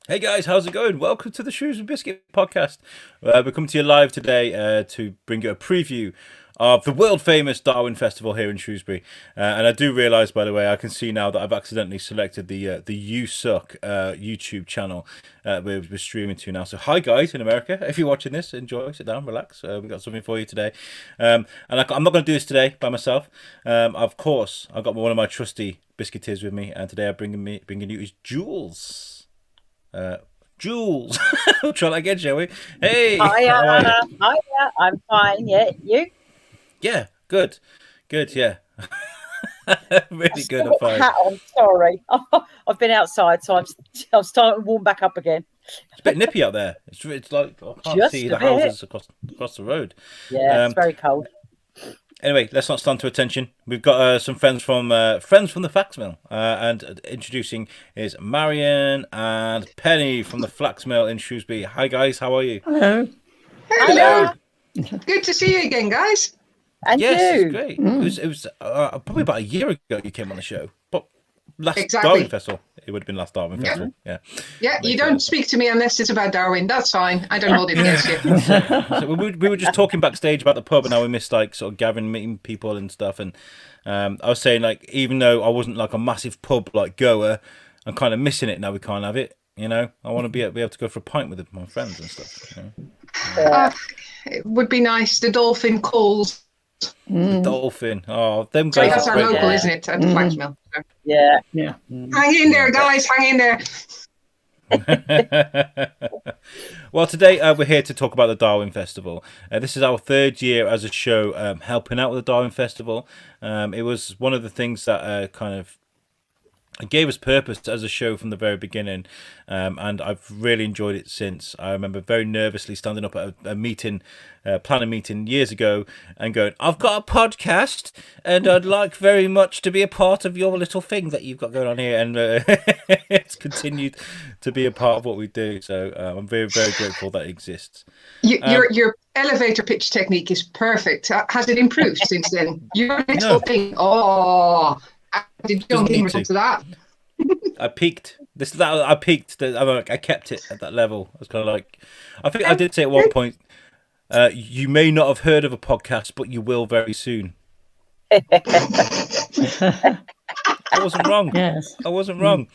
Hey guys, how's it going? Welcome to the Shrewsbury Biscuit podcast. We're coming to you live today to bring you a preview of the world famous Darwin Festival here in Shrewsbury. And I do realise, by the way, I can see now that I've accidentally selected the You Suck YouTube channel we're streaming to now. So hi guys in America, if you're watching this, enjoy, sit down, relax. We've got something for you today. And I'm not going to do this today by myself. Of course, I've got one of my trusty biscuiteers with me, and today I'm bringing you is Jules. Jules, we'll try that again, shall we? Hey, Hiya. how are you? Hiya. I'm fine. Yeah, you? Yeah, good, yeah. Really I've good. still got the hat on. Sorry, I've been outside, so I'm starting to warm back up again. It's a bit nippy out there. It's like I can't Just see a the bit. houses across the road. Yeah, it's very cold. Anyway, let's not stand to attention. We've got some friends from the Flaxmill, and introducing is Marianne and Penny from the Flaxmill in Shrewsbury. Hi guys, how are you? Hello. Hello. Good to see you again, guys. And Yes, you? it's great. It was probably about a year ago you came on the show, but last Exactly. Darwin Festival. It would have been last Darwin Festival. Yeah. Yeah, you don't speak to me unless it's about Darwin. That's fine. I don't hold it against you. So we were just talking backstage about the pub and how we missed like sort of gathering, meeting people and stuff. And I was saying like even though I wasn't like a massive pub like goer, I'm kind of missing it now. We can't have it. You know, I want to be able to go for a pint with my friends and stuff. You know? It would be nice. The dolphin calls. The Dolphin. Oh, them Sorry, guys. that's are our great. local, isn't it? At the Flaxmill. So. Yeah. Yeah. Hang in there, guys. Hang in there. Well, today we're here to talk about the Darwin Festival. This is our third year as a show helping out with the Darwin Festival. It was one of the things that kind of gave us purpose as a show from the very beginning, and I've really enjoyed it since. I remember very nervously standing up at a meeting, planning meeting years ago, and going, "I've got a podcast, and I'd like very much to be a part of your little thing that you've got going on here." And it's continued to be a part of what we do. So I'm very, very grateful that it exists. Your elevator pitch technique is perfect. Has it improved since then? Your little thing. Oh, did you don't think to that? I peaked. I peaked. I kept it at that level. I was kind of like, I think I did say at one point, you may not have heard of a podcast, but you will very soon. I wasn't wrong. Yes. I wasn't wrong.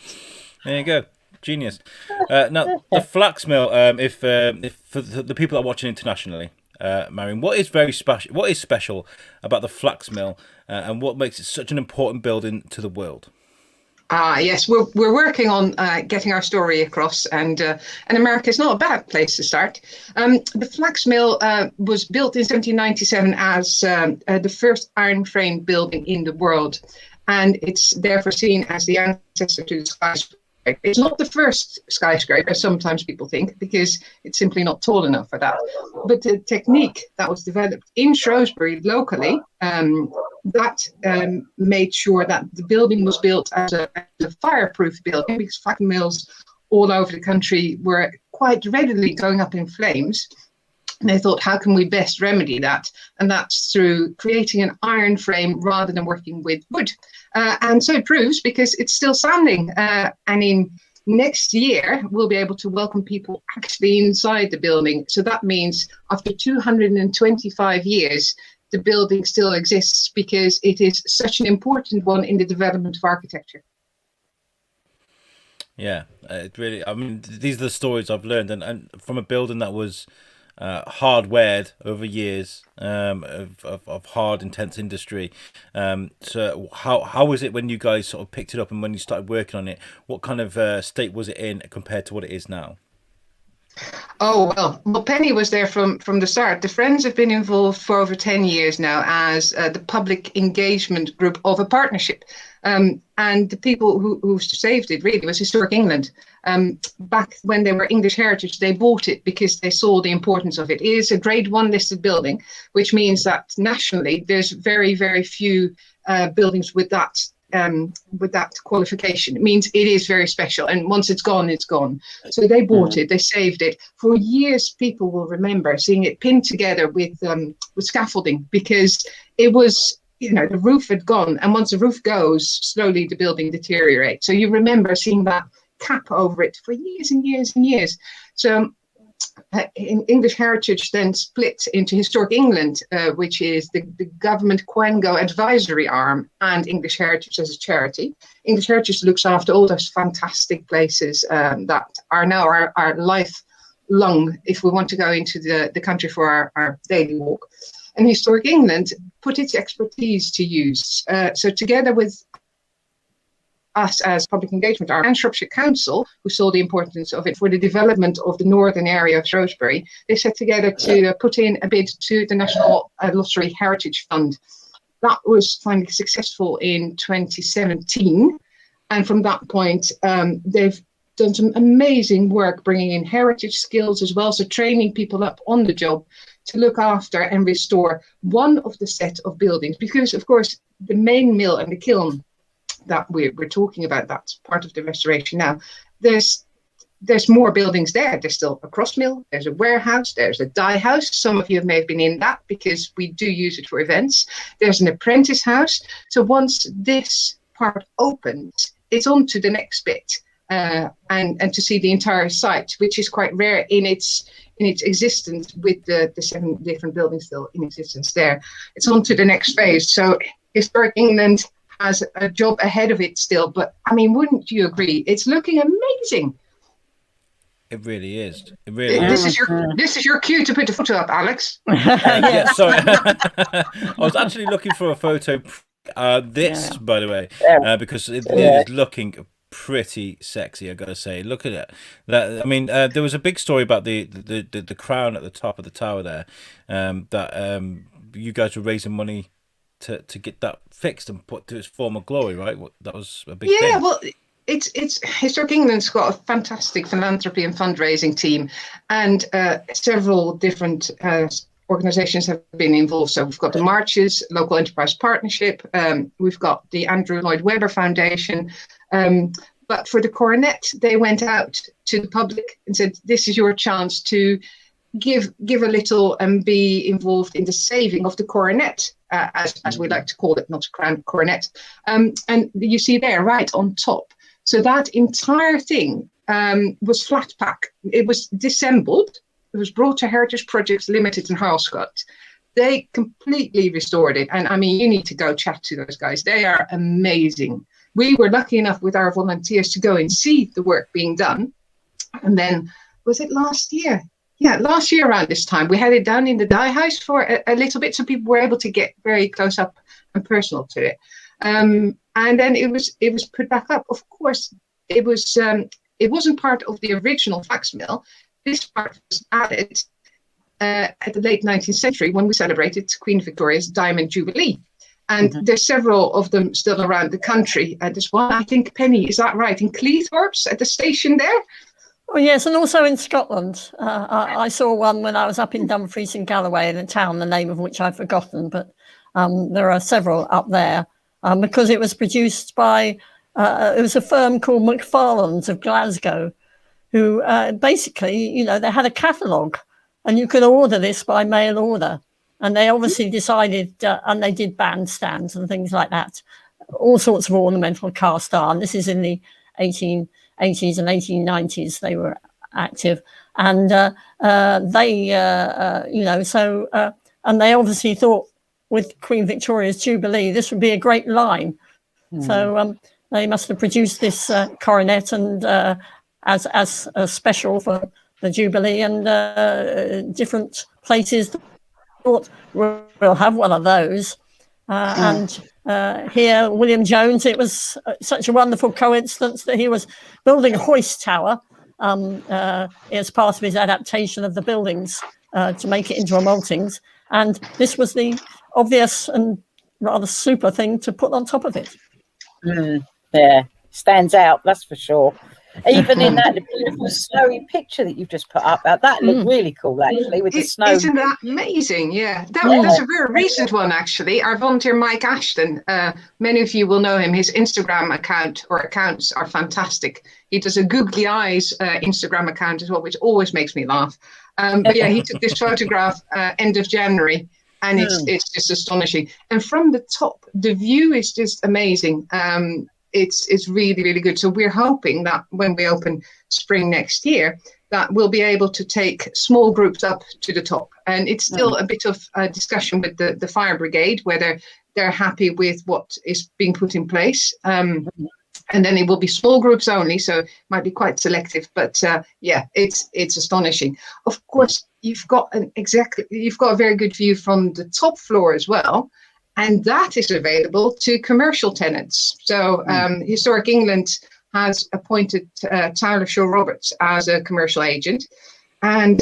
There you go. Genius. Now, the Flaxmill, if for the people that are watching internationally, Marion, what is special about the Flaxmill, and what makes it such an important building to the world? Yes, we're working on getting our story across, and America is not a bad place to start. The Flaxmill was built in 1797 as the first iron frame building in the world, and it's therefore seen as the ancestor to the skyscraper. It's not the first skyscraper, sometimes people think, because it's simply not tall enough for that. But the technique that was developed in Shrewsbury locally, that made sure that the building was built as a fireproof building, because flat mills all over the country were quite readily going up in flames. And they thought, how can we best remedy that? And that's through creating an iron frame rather than working with wood. And so it proves, because it's still standing. And in next year, we'll be able to welcome people actually inside the building. So that means after 225 years, the building still exists, because it is such an important one in the development of architecture. Yeah, it really. I mean, these are the stories I've learned, and from a building that was hardwared over years of hard, intense industry. So how was it when you guys sort of picked it up and when you started working on it? What kind of state was it in compared to what it is now? Oh, well, Penny was there from the start. The Friends have been involved for over 10 years now as the public engagement group of a partnership. And the people who saved it really was Historic England. Back when they were English Heritage, they bought it because they saw the importance of it. It is a Grade 1 listed building, which means that nationally there's very, very few buildings with that qualification. It means it is very special, and once it's gone, it's gone. So they bought it, they saved it. For years, people will remember seeing it pinned together with scaffolding, because it was, the roof had gone, and once the roof goes, slowly the building deteriorates. So you remember seeing that cap over it for years and years and years. So in English Heritage then split into Historic England, which is the government Quango advisory arm, and English Heritage as a charity. English Heritage looks after all those fantastic places that are now our lifelong, if we want to go into the country for our daily walk. And Historic England put its expertise to use. So together with us as public engagement arm and Shropshire Council, who saw the importance of it for the development of the northern area of Shrewsbury, they set together to put in a bid to the National Lottery Heritage Fund. That was finally successful in 2017. And from that point, they've done some amazing work bringing in heritage skills as well, so training people up on the job to look after and restore one of the set of buildings. Because, of course, the main mill and the kiln that we're talking about, that's part of the restoration now. There's more buildings there. There's still a cross mill, there's a warehouse, there's a dye house. Some of you may have been in that because we do use it for events. There's an apprentice house. So once this part opens, it's on to the next bit, and to see the entire site, which is quite rare in its existence, with the 7 different buildings still in existence there. It's on to the next phase. So Historic England has a job ahead of it still, but I mean, wouldn't you agree? It's looking amazing. It really is. It really is. This is your cue to put the photo up, Alex. Yeah, sorry. I was actually looking for a photo. By the way, because it is looking pretty sexy. I gotta say, look at it. That, I mean, there was a big story about the crown at the top of the tower there. That you guys were raising money to get that fixed and put to its former glory, right? That was a big thing. Yeah, well, it's Historic England's got a fantastic philanthropy and fundraising team, and several different organisations have been involved. So we've got the Marches, Local Enterprise Partnership, we've got the Andrew Lloyd Webber Foundation, but for the coronet, they went out to the public and said, this is your chance to give a little and be involved in the saving of the coronet, as we like to call it, not crown, coronet. And you see there, right on top. So that entire thing was flat pack. It was disassembled. It was brought to Heritage Projects Limited in Harlescott. They completely restored it. And I mean, you need to go chat to those guys. They are amazing. We were lucky enough with our volunteers to go and see the work being done. And then, was it last year? Yeah, last year around this time, we had it down in the dye house for a little bit, so people were able to get very close up and personal to it. And then it was put back up. Of course, it wasn't part of the original flax mill. This part was added at the late 19th century when we celebrated Queen Victoria's Diamond Jubilee. And there's several of them still around the country. There's one, I think, Penny, is that right, in Cleethorpes at the station there? Oh, yes, and also in Scotland. I saw one when I was up in Dumfries and Galloway, in a town, the name of which I've forgotten, but there are several up there, because it was produced by, it was a firm called McFarland's of Glasgow, who basically, you know, they had a catalogue and you could order this by mail order. And they obviously decided, and they did bandstands and things like that, all sorts of ornamental cast iron. This is in the 1880s and 1890s they were active. And and they obviously thought with Queen Victoria's Jubilee, this would be a great line. So they must have produced this coronet and as a special for the Jubilee, and different places thought we'll have one of those. And here, William Jones, it was such a wonderful coincidence that he was building a hoist tower as part of his adaptation of the buildings to make it into a maltings. And this was the obvious and rather super thing to put on top of it. Yeah, stands out, that's for sure. Even in that beautiful snowy picture that you've just put up, that looked really cool, actually, with the snow. Isn't that amazing? Yeah, that's a very recent one, actually. Our volunteer, Mike Ashton, many of you will know him. His Instagram account or accounts are fantastic. He does a googly eyes Instagram account as well, which always makes me laugh. But yeah, he took this photograph end of January, and it's just astonishing. And from the top, the view is just amazing. it's really, really good. So we're hoping that when we open spring next year, that we'll be able to take small groups up to the top. And it's still a bit of a discussion with the fire brigade, whether they're happy with what is being put in place. And then it will be small groups only, so it might be quite selective. But yeah, it's astonishing. Of course, you've got a very good view from the top floor as well, and that is available to commercial tenants. So Historic England has appointed Tyler Shaw Roberts as a commercial agent, and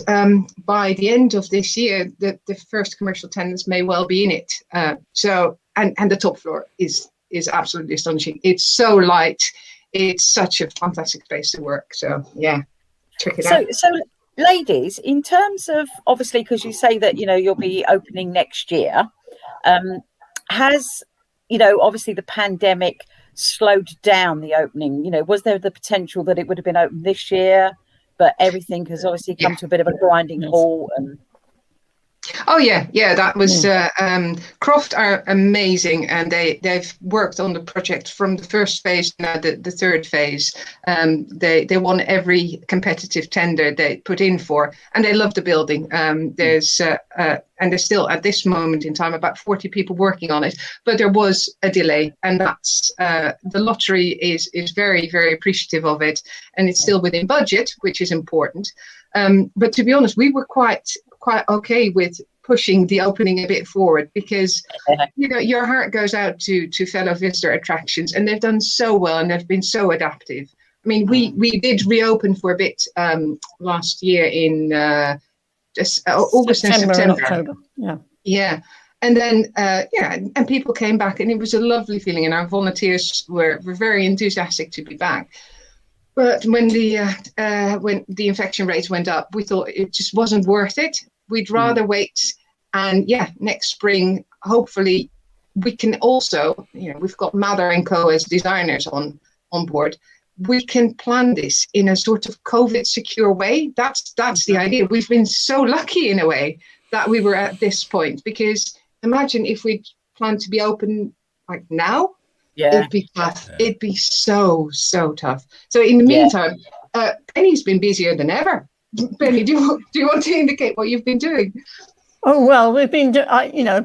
by the end of this year, the first commercial tenants may well be in it. And the top floor is absolutely astonishing. It's so light. It's such a fantastic place to work. So yeah, check it out. So ladies, in terms of, obviously, because you say that, you'll be opening next year, has, obviously the pandemic slowed down the opening? Was there the potential that it would have been open this year, but everything has obviously come to a bit of a grinding halt? And Oh yeah, that was Croft are amazing, and they've worked on the project from the first phase now the third phase. They won every competitive tender they put in for, and they love the building. There's still at this moment in time about 40 people working on it, but there was a delay, and that's the lottery is very, very appreciative of it, and it's still within budget, which is important. But to be honest, we were quite okay with pushing the opening a bit forward, because your heart goes out to fellow visitor attractions, and they've done so well, and they've been so adaptive. I mean, we did reopen for a bit last year in August and September. October. Yeah. And then, and people came back, and it was a lovely feeling, and our volunteers were very enthusiastic to be back. But when the infection rates went up, we thought it just wasn't worth it. We'd rather wait, and next spring, hopefully, we can also, we've got Mather & Co. as designers on board. We can plan this in a sort of COVID secure way. That's the idea. We've been so lucky in a way that we were at this point, because imagine if we planned to be open like now. Yeah. It'd be tough. It'd be so tough. So in the meantime, Penny's been busier than ever. Penny, do you want to indicate what you've been doing? Oh, well, we've been,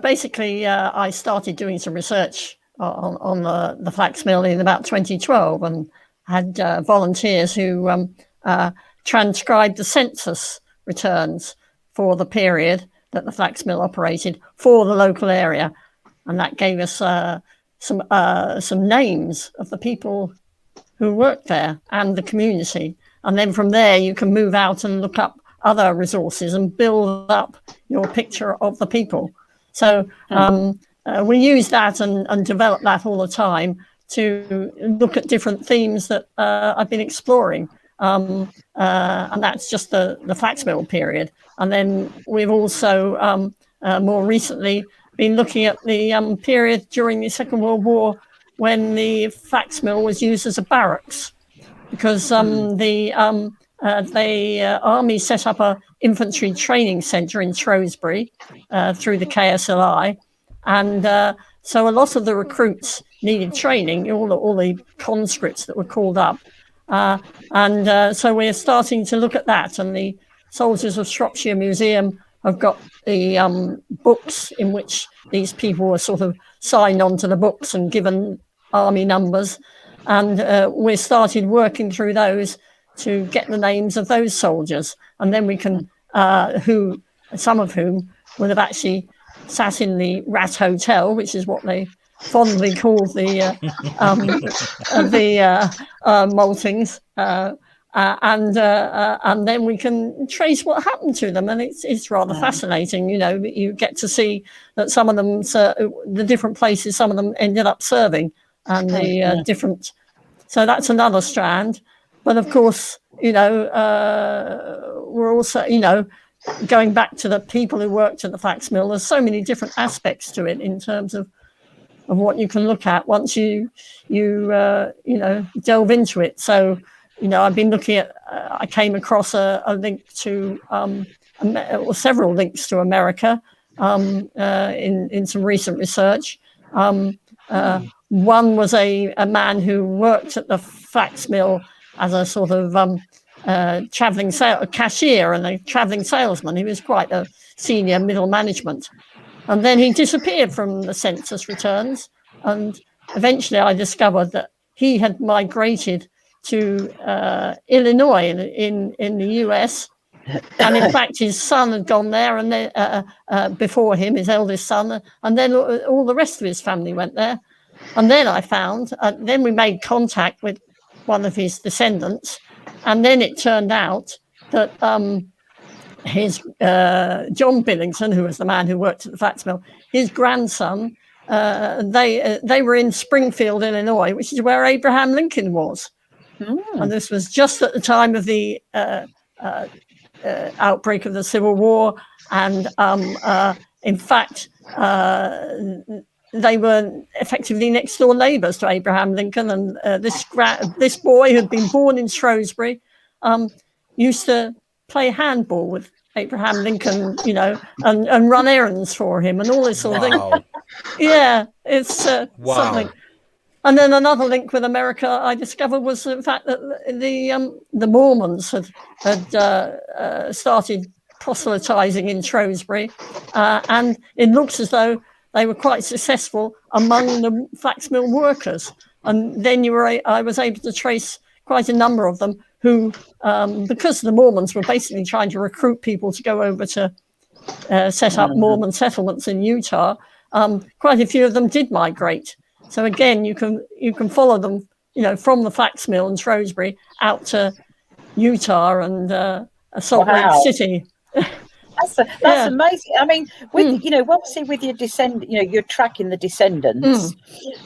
basically, I started doing some research on the Flaxmill in about 2012, and had volunteers who transcribed the census returns for the period that the Flaxmill operated for the local area, and that gave us some names of the people who worked there and the community. And then from there, you can move out and look up other resources and build up your picture of the people. So we use that and develop that all the time to look at different themes that I've been exploring. And that's just the Flaxmill period. And then we've also more recently been looking at the period during the Second World War, when the Flaxmill was used as a barracks, because the army set up a infantry training centre in Shrewsbury through the KSLI, and so a lot of the recruits needed training, all the conscripts that were called up, and so we're starting to look at that. And the Soldiers of Shropshire Museum have got the books in which these people were sort of signed onto the books and given army numbers, and we started working through those to get the names of those soldiers, and then we can some of whom would have actually sat in the Rat Hotel, which is what they fondly call the Maltings, and then we can trace what happened to them, and it's rather fascinating. You get to see that some of them, the different places some of them ended up serving, and the different. So that's another strand. But of course, we're also, going back to the people who worked at the Flaxmill. There's so many different aspects to it in terms of what you can look at once you delve into it. So, I've been looking at. I came across a link to, or several links to America in some recent research. One was a man who worked at the flax mill as a sort of travelling cashier and a travelling salesman. He was quite a senior middle management. And then he disappeared from the census returns. And eventually I discovered that he had migrated to Illinois in the US. And in fact, his son had gone there, and then before him, his eldest son, and then all the rest of his family went there. And then I found, then we made contact with one of his descendants, and then it turned out that his John Billington, who was the man who worked at the flax mill, his grandson, they were in Springfield, Illinois, which is where Abraham Lincoln was. And this was just at the time of the outbreak of the Civil War, and in fact, they were effectively next door neighbours to Abraham Lincoln. And this boy who had been born in Shrewsbury used to play handball with Abraham Lincoln, and run errands for him and all this sort of thing. Yeah, it's something. And then another link with America I discovered was the fact that the Mormons had started proselytizing in Shrewsbury, and it looks as though they were quite successful among the flax mill workers. And then I was able to trace quite a number of them who, because the Mormons were basically trying to recruit people to go over to set up Mormon settlements in Utah, quite a few of them did migrate. So again, you can follow them, from the flax mill in Shrewsbury out to Utah and Salt Lake City. That's amazing. I mean, with obviously with your you're tracking the descendants.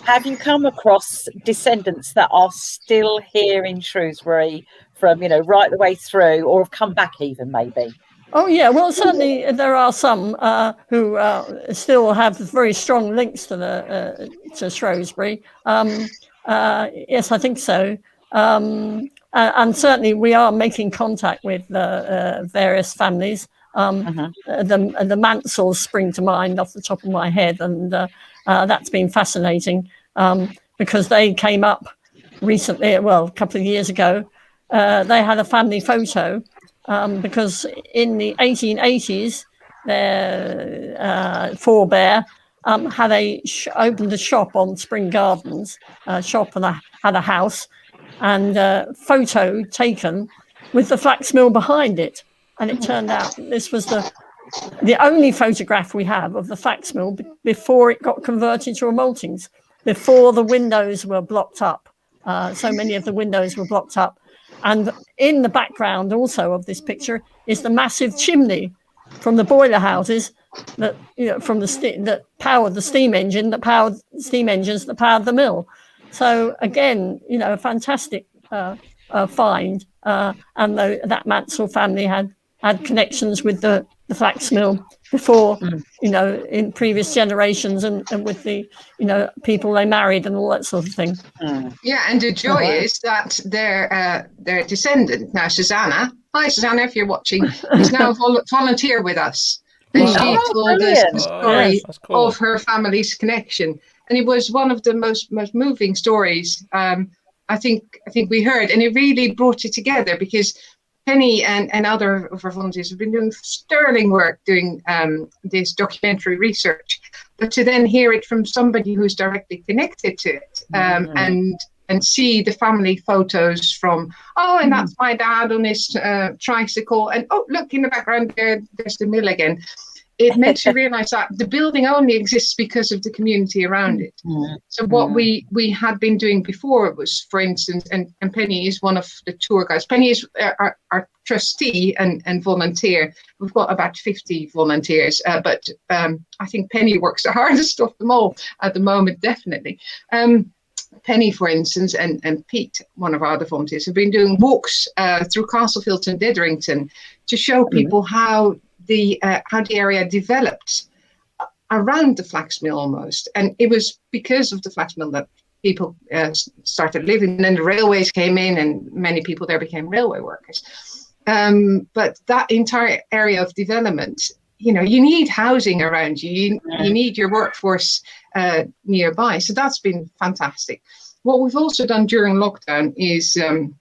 Have you come across descendants that are still here in Shrewsbury from right the way through, or have come back even maybe? Oh yeah, well certainly there are some who still have very strong links to Shrewsbury. Yes, I think so. And certainly we are making contact with various families. The Mansells spring to mind off the top of my head, and that's been fascinating because they came up recently, a couple of years ago. They had a family photo because in the 1880s their forebear had opened a shop on Spring Gardens, shop, and had a house, and photo taken with the flax mill behind it. And it turned out this was the only photograph we have of the flax mill before it got converted to a maltings, before the windows were blocked up. So many of the windows were blocked up. And in the background also of this picture is the massive chimney from the boiler houses that that powered the steam engine, that powered steam engines that powered the mill. So again, a fantastic find. And that Mansell family had connections with the flax mill before, in previous generations, and with the, people they married and all that sort of thing. Yeah, and the joy is that their descendant now, Susanna. Hi, Susanna, if you're watching, is now volunteer with us, and she told us the story of her family's connection, and it was one of the most moving stories I think we heard, and it really brought it together because Penny and other of our volunteers have been doing sterling work doing this documentary research, but to then hear it from somebody who's directly connected to it, and see the family photos from, and that's my dad on his tricycle, and look in the background there's the mill again. It makes you realize that the building only exists because of the community around it. So what we had been doing before was, for instance, and Penny is one of the tour guides. Penny is our trustee and volunteer. We've got about 50 volunteers, but I think Penny works the hardest of them all at the moment, definitely. Penny, for instance, and Pete, one of our other volunteers, have been doing walks through Castlefield and Ditherington to show people how the area developed around the flax mill almost. And it was because of the flax mill that people started living, and then the railways came in and many people there became railway workers. But that entire area of development you need housing around you. You need your workforce nearby. So that's been fantastic. What we've also done during lockdown is, and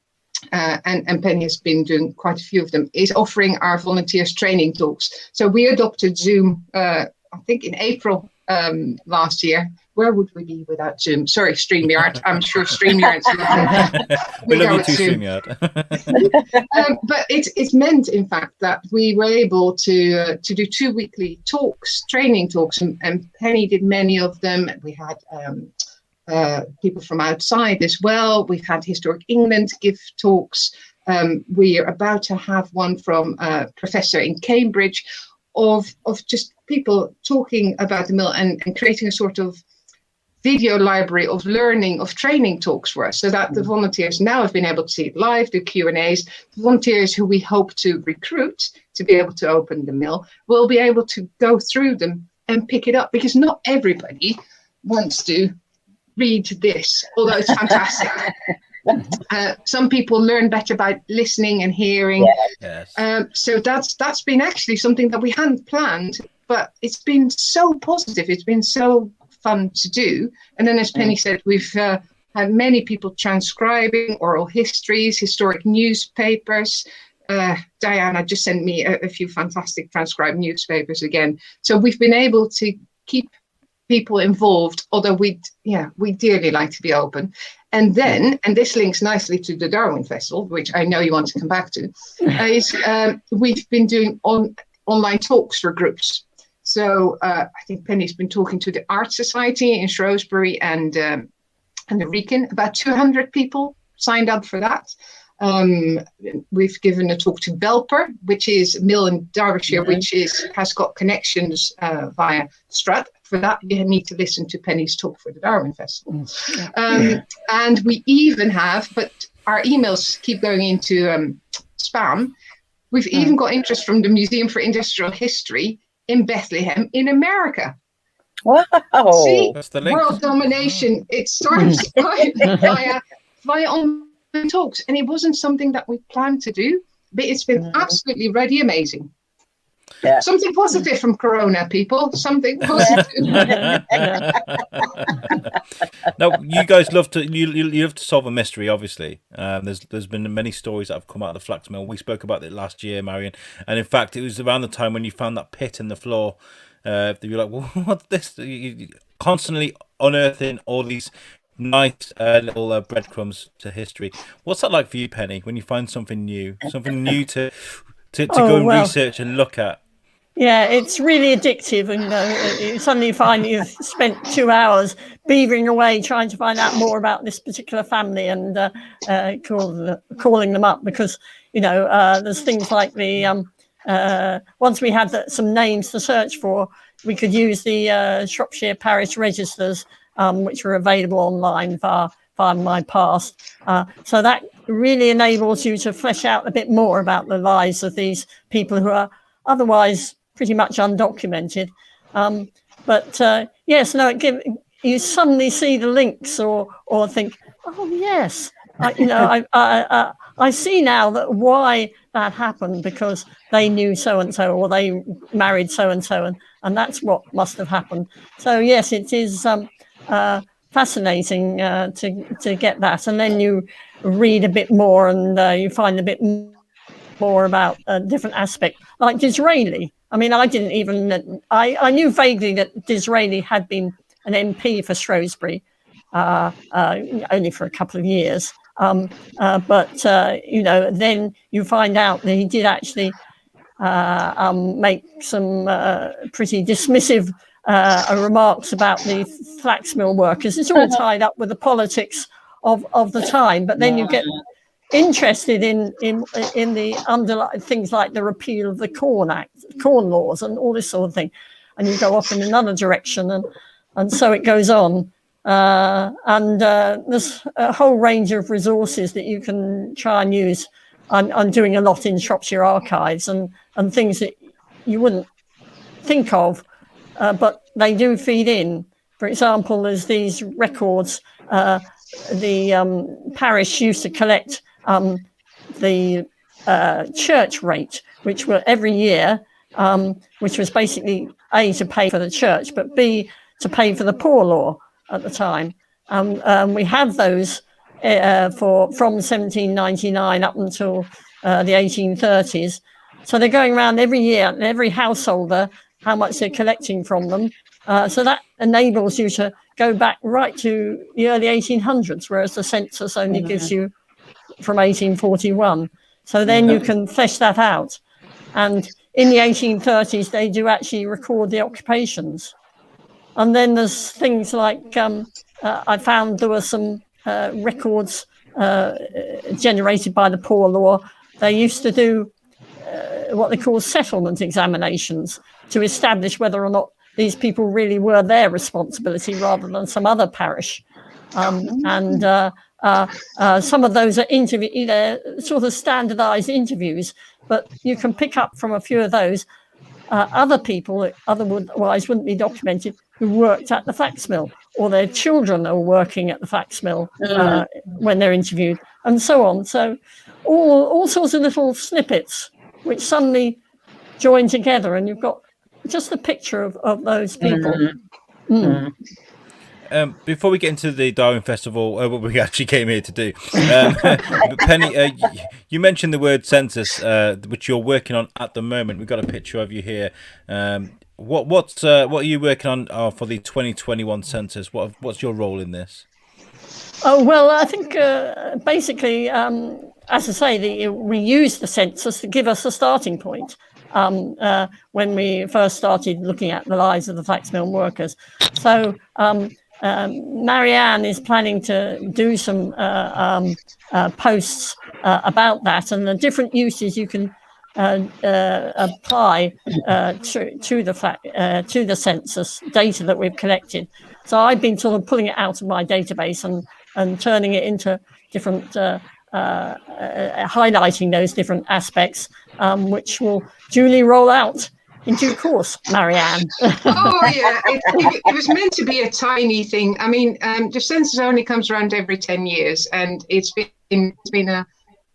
Penny has been doing quite a few of them, is offering our volunteers training talks. So we adopted Zoom, I think in April last year. Where would we be without Zoom? Sorry, StreamYard. I'm sure StreamYard's we love you too, StreamYard. But it's meant, in fact, that we were able to do 2 weekly talks, training talks, and Penny did many of them. We had people from outside as well. We've had Historic England give talks. We are about to have one from a professor in Cambridge of just people talking about the mill and creating a sort of video library of learning, of training talks for us, so that the volunteers now have been able to see it live, do Q&As. The volunteers who we hope to recruit to be able to open the mill will be able to go through them and pick it up, because not everybody wants to read this, although it's fantastic. Some people learn better by listening and hearing. Yes. So that's been actually something that we hadn't planned, but it's been so positive. It's been so fun to do. And then, as Penny said, we've had many people transcribing oral histories, historic newspapers. Diana just sent me a few fantastic transcribed newspapers again. So we've been able to keep people involved, although we dearly like to be open. And then, and this links nicely to the Darwin Festival, which I know you want to come back to, is we've been doing online talks for groups. So I think Penny's been talking to the Art Society in Shrewsbury and the Wrekin. About 200 people signed up for that. We've given a talk to Belper, which is a mill in Derbyshire, which has got connections via Strat. For that, you need to listen to Penny's talk for the Darwin Festival. And we even have, but our emails keep going into spam. We've even got interest from the Museum for Industrial History in Bethlehem in America. Wow. See, That's the link. World domination. It starts via online talks, and it wasn't something that we planned to do, but it's been absolutely really amazing. Yeah. Something positive from Corona, people. Something positive. Now, you guys love to you love to solve a mystery. Obviously, there's been many stories that have come out of the flax mill. We spoke about it last year, Marianne, and in fact, it was around the time when you found that pit in the floor. You're like, well, what's this? You constantly unearthing all these nice little breadcrumbs to history. What's that like for you, Penny, when you find something new to go and research and look at? Yeah, it's really addictive, and you suddenly find you've spent 2 hours beavering away trying to find out more about this particular family and calling them up, because there's things like the once we had some names to search for, we could use the Shropshire Parish Registers, which are available online via My Past. So that really enables you to flesh out a bit more about the lives of these people who are otherwise pretty much undocumented. You suddenly see the links or think, oh yes, I see now that why that happened, because they knew so and so, or they married so and so, and that's what must have happened. So yes, it is fascinating to get that, and then you read a bit more and you find a bit more about different aspects, like Disraeli. I mean, I didn't even, I knew vaguely that Disraeli had been an MP for Shrewsbury, only for a couple of years. Then you find out that he did actually make some pretty dismissive remarks about the flax mill workers. It's all tied up with the politics of the time, but then you get interested in the underlying things like the repeal of the Corn laws and all this sort of thing, and you go off in another direction, and so it goes on. There's a whole range of resources that you can try and use. I'm doing a lot in Shropshire Archives and things that you wouldn't think of, but they do feed in. For example, there's these records. The parish used to collect the church rate, which were every year which was basically A, to pay for the church, but B, to pay for the poor law at the time. We had those from 1799 up until the 1830s. So they're going around every year, and every householder, how much they're collecting from them. So that enables you to go back right to the early 1800s, whereas the census only gives you from 1841. So then you can flesh that out. And in the 1830s, they do actually record the occupations. And then there's things like, I found there were some records generated by the poor law. They used to do what they call settlement examinations to establish whether or not these people really were their responsibility rather than some other parish. And some of those are sort of standardized interviews, but you can pick up from a few of those other people that otherwise wouldn't be documented who worked at the flax mill, or their children are working at the flax mill when they're interviewed, and so on. So all sorts of little snippets which suddenly join together, and you've got just a picture of those people. Before we get into the Darwin Festival, what we actually came here to do, Penny, you mentioned the word census, which you're working on at the moment. We've got a picture of you here. What are you working on for the 2021 census? What's your role in this? Oh, well, I think basically, as I say, we used the census to give us a starting point when we first started looking at the lives of the flax mill workers. So Marianne is planning to do some posts about that and the different uses you can apply to the census data that we've collected. So I've been sort of pulling it out of my database and turning it into different, highlighting those different aspects, which will duly roll out in due course, Marianne. Oh, yeah. It was meant to be a tiny thing. I mean, the census only comes around every 10 years, and it's been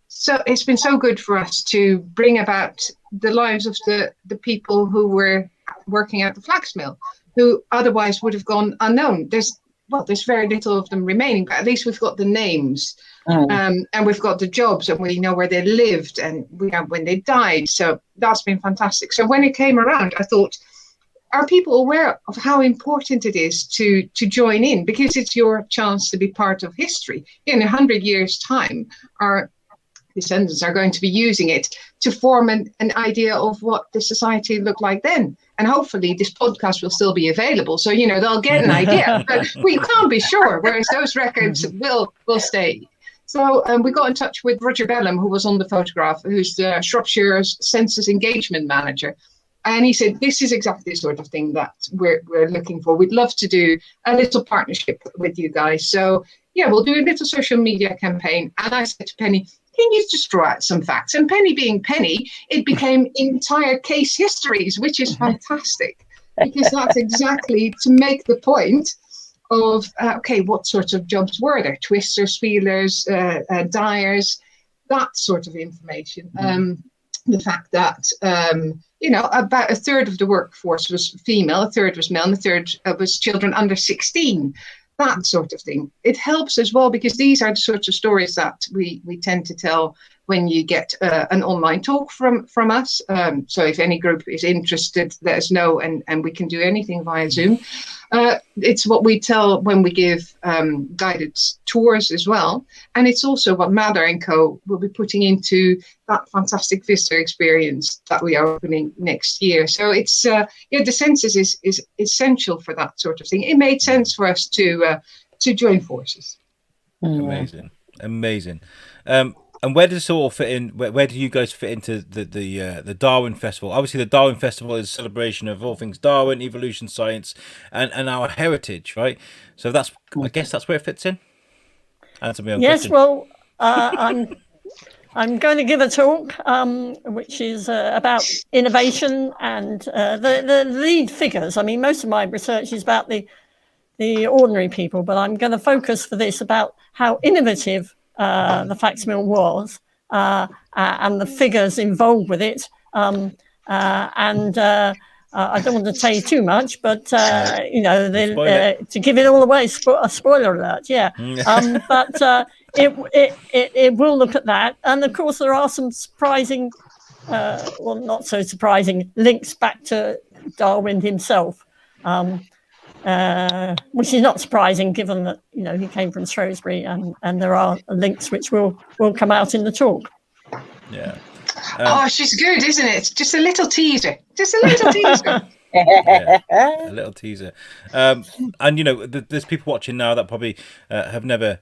so good for us to bring about the lives of the people who were working at the flax mill, who otherwise would have gone unknown. There's very little of them remaining, but at least we've got the names. And we've got the jobs, and we know where they lived, and we know when they died. So that's been fantastic. So when it came around, I thought, are people aware of how important it is to join in? Because it's your chance to be part of history. In 100 years' time, our descendants are going to be using it to form an idea of what the society looked like then. And hopefully this podcast will still be available. So, they'll get an idea. But we can't be sure, whereas those records will stay. So we got in touch with Roger Bellum, who was on the photograph, who's the Shropshire's Census Engagement Manager. And he said, this is exactly the sort of thing that we're looking for. We'd love to do a little partnership with you guys. So, yeah, we'll do a little social media campaign. And I said to Penny, can you just draw out some facts? And Penny being Penny, it became entire case histories, which is fantastic. Because that's exactly to make the point of, what sorts of jobs were there? Twisters, feelers, dyers, that sort of information. The fact that, about a third of the workforce was female, a third was male, and a third was children under 16. That sort of thing. It helps as well, because these are the sorts of stories that we tend to tell when you get an online talk from us. So if any group is interested, let us know, and we can do anything via Zoom. It's what we tell when we give guided tours as well. And it's also what Mather & Co. will be putting into that fantastic visitor experience that we are opening next year. So it's, the census is essential for that sort of thing. It made sense for us to join forces. Amazing. And where does this all fit in? Where do you guys fit into the Darwin Festival? Obviously, the Darwin Festival is a celebration of all things Darwin, evolution, science, and our heritage, right? So I guess that's where it fits in. Answer me on yes, question. Well, I'm going to give a talk, which is about innovation and the lead figures. I mean, most of my research is about the ordinary people, but I'm going to focus for this about how innovative the flax mill was, and the figures involved with it, and I don't want to tell you too much, but you know, Spoil to give it all away, a spoiler alert, yeah. But it will look at that, and of course there are some surprising, well, not so surprising links back to Darwin himself, which is not surprising given that, you know, he came from Shrewsbury, and there are links which will come out in the talk. Yeah. Oh, she's good, isn't it? Just a little teaser. Just a little teaser. Yeah, a little teaser. And you know, there's people watching now that probably have never,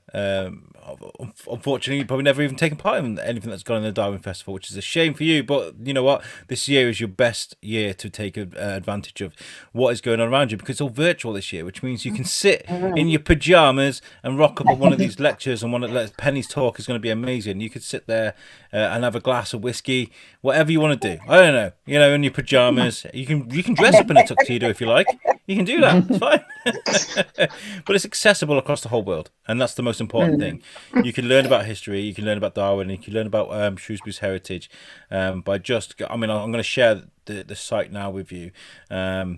unfortunately, probably never even taken part in anything that's gone on the Darwin Festival, which is a shame for you. But you know what? This year is your best year to take advantage of what is going on around you, because it's all virtual this year, which means you can sit in your pajamas and rock up at one of these lectures, and Penny's talk is going to be amazing. You could sit there and have a glass of whiskey, whatever you want to do. I don't know, you know, in your pajamas. You can dress up in a tuxedo if you like. You can do that. It's fine. But it's accessible across the whole world, and that's the most important thing. You can learn about history, you can learn about Darwin, you can learn about Shrewsbury's heritage by just, I mean, I'm going to share the site now with you. Go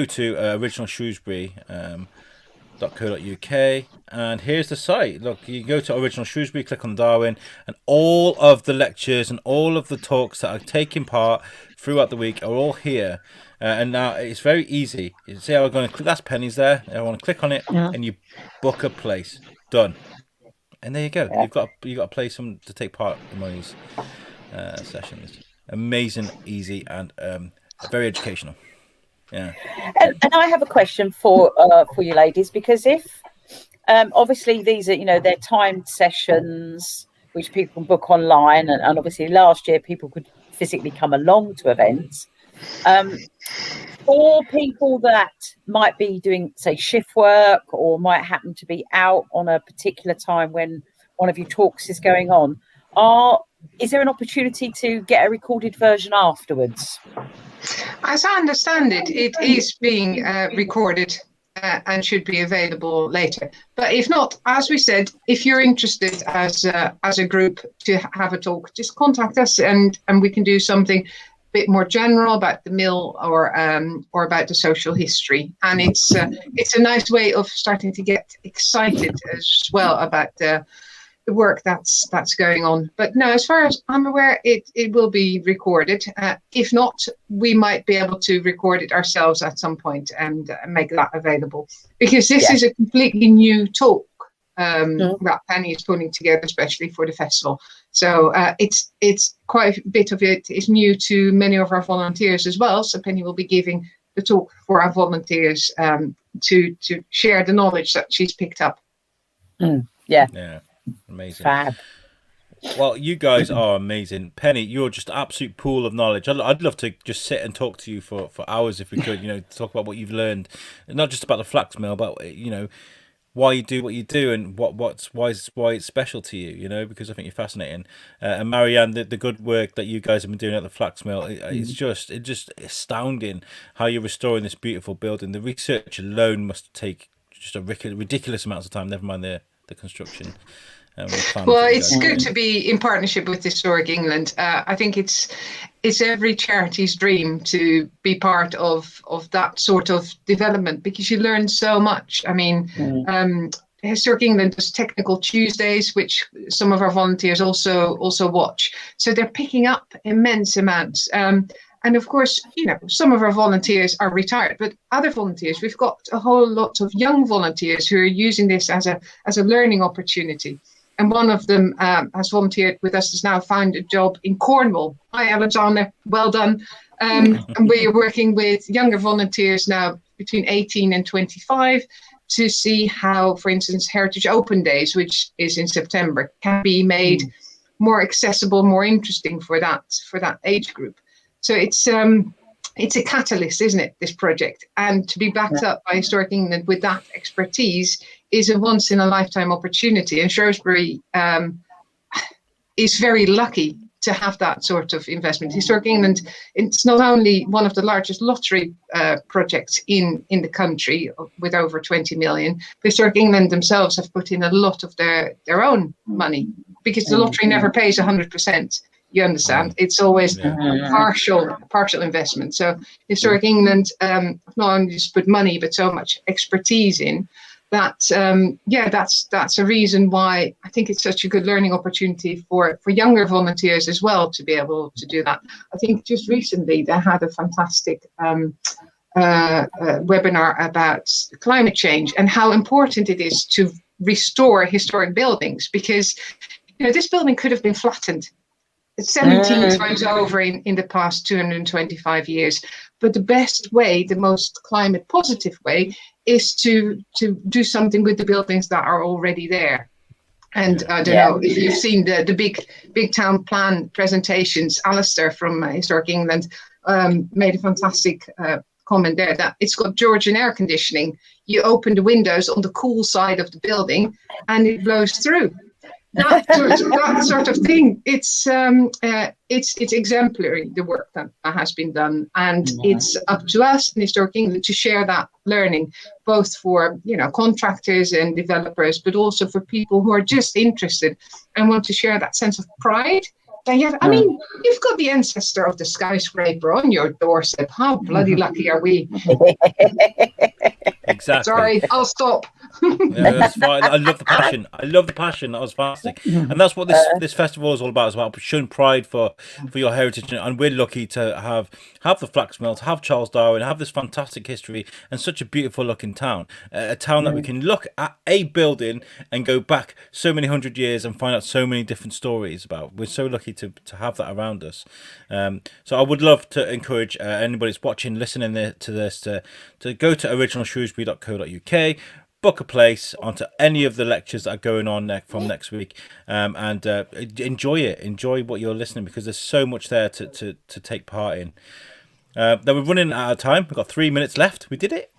to original Shrewsbury. .co.uk, and here's the site. Look, you go to original Shrewsbury, click on Darwin, and all of the lectures and all of the talks that are taking part throughout the week are all here. And now it's very easy. You see how I'm going to click, that's Penny's there. I want to click on it, and you book a place. Done. And there you go. You've got a place to take part in one of these sessions. Amazing, easy, and very educational. Yeah. And I have a question for you ladies, because if obviously these are, you know, they're timed sessions which people can book online, and obviously last year people could physically come along to events. For people that might be doing, say, shift work, or might happen to be out on a particular time when one of your talks is going on, is there an opportunity to get a recorded version afterwards? As I understand it, it is being recorded and should be available later. But if not, as we said, if you're interested as a group to have a talk, just contact us, and we can do something a bit more general about the mill, or about the social history. And it's a nice way of starting to get excited as well about the work that's going on. But no, as far as I'm aware, it will be recorded. If not, we might be able to record it ourselves at some point and make that available, because this is a completely new talk that Penny is putting together, especially for the festival. So it's quite a bit of it is new to many of our volunteers as well. So Penny will be giving the talk for our volunteers to share the knowledge that she's picked up. Yeah. Amazing. Fab. Well, you guys are amazing. Penny, you're just an absolute pool of knowledge. I'd love to just sit and talk to you for hours if we could, you know, talk about what you've learned, not just about the flax mill, but, you know, why you do what you do, and why it's special to you, you know, because I think you're fascinating. And Marianne, the good work that you guys have been doing at the flax mill, it's just astounding how you're restoring this beautiful building. The research alone must take just a ridiculous amounts of time, never mind the construction. Well, it's good to be in partnership with Historic England. I think it's every charity's dream to be part of that sort of development, because you learn so much. I mean, Historic England does Technical Tuesdays, which some of our volunteers also watch. So they're picking up immense amounts. And of course, you know, some of our volunteers are retired, but other volunteers, we've got a whole lot of young volunteers who are using this as a learning opportunity. And one of them has volunteered with us, has now found a job in Cornwall. Hi, Alexander, well done. And we are working with younger volunteers now between 18 and 25 to see how, for instance, Heritage Open Days, which is in September, can be made more accessible, more interesting for that age group. So it's a catalyst, isn't it, this project? And to be backed up by Historic England with that expertise is a once-in-a-lifetime opportunity. And Shrewsbury is very lucky to have that sort of investment. Historic England, it's not only one of the largest lottery projects in the country with over 20 million, but Historic England themselves have put in a lot of their own money, because the lottery never pays 100%. You understand? It's always a partial investment. So Historic England not only just put money but so much expertise in that. That's a reason why I think it's such a good learning opportunity for younger volunteers as well to be able to do that. I think just recently they had a fantastic webinar about climate change and how important it is to restore historic buildings, because this building could have been flattened 17 times over in the past 225 years. But the best way, the most climate positive way, is to do something with the buildings that are already there. And I don't know if you've seen the big town plan presentations. Alistair from Historic England made a fantastic comment there that it's got Georgian air conditioning. You open the windows on the cool side of the building and it blows through. That sort of thing. It's exemplary, the work that has been done, and it's up to us in Historic England to share that learning, both for contractors and developers, but also for people who are just interested and want to share that sense of pride. I mean, you've got the ancestor of the skyscraper on your doorstep. How bloody lucky are we? Exactly. Sorry, I'll stop. Yeah, that's fine. I love the passion. That was fantastic, and that's what this festival is all about as well. Showing pride for your heritage, and we're lucky to have the Flaxmill, to have Charles Darwin, have this fantastic history, and such a beautiful looking town. A town that we can look at a building and go back so many hundred years and find out so many different stories about. We're so lucky to have that around us. So I would love to encourage anybody that's watching, listening to this, to go to originalshrewsbury.co.uk, book a place onto any of the lectures that are going on from next week, and enjoy what you're listening, because there's so much there to take part in. Now we're running out of time. We've got 3 minutes left. We did it.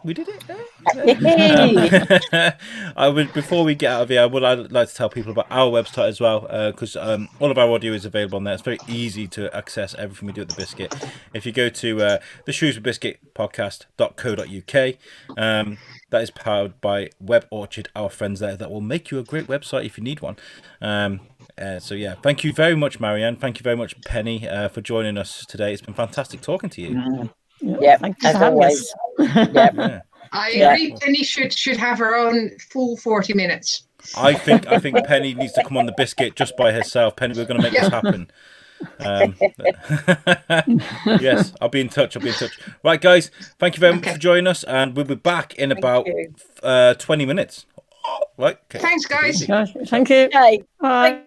Before we get out of here, I would like to tell people about our website as well, because all of our audio is available on there. It's very easy to access everything we do at the Biscuit. If you go to the Shrewsbury Biscuit podcast.co.uk, that is powered by Web Orchard, our friends there, that will make you a great website if you need one. Thank you very much, Marianne. Thank you very much, Penny, for joining us today. It's been fantastic talking to you. Thank you, as always. I agree. Penny should have her own full 40 minutes. I think Penny needs to come on the Biscuit just by herself. Penny, we're going to make this happen. Yes, I'll be in touch. Right, guys, thank you very much for joining us, and we'll be back in about 20 minutes. Right. Okay. Thanks, guys. Thank you. Okay. Bye.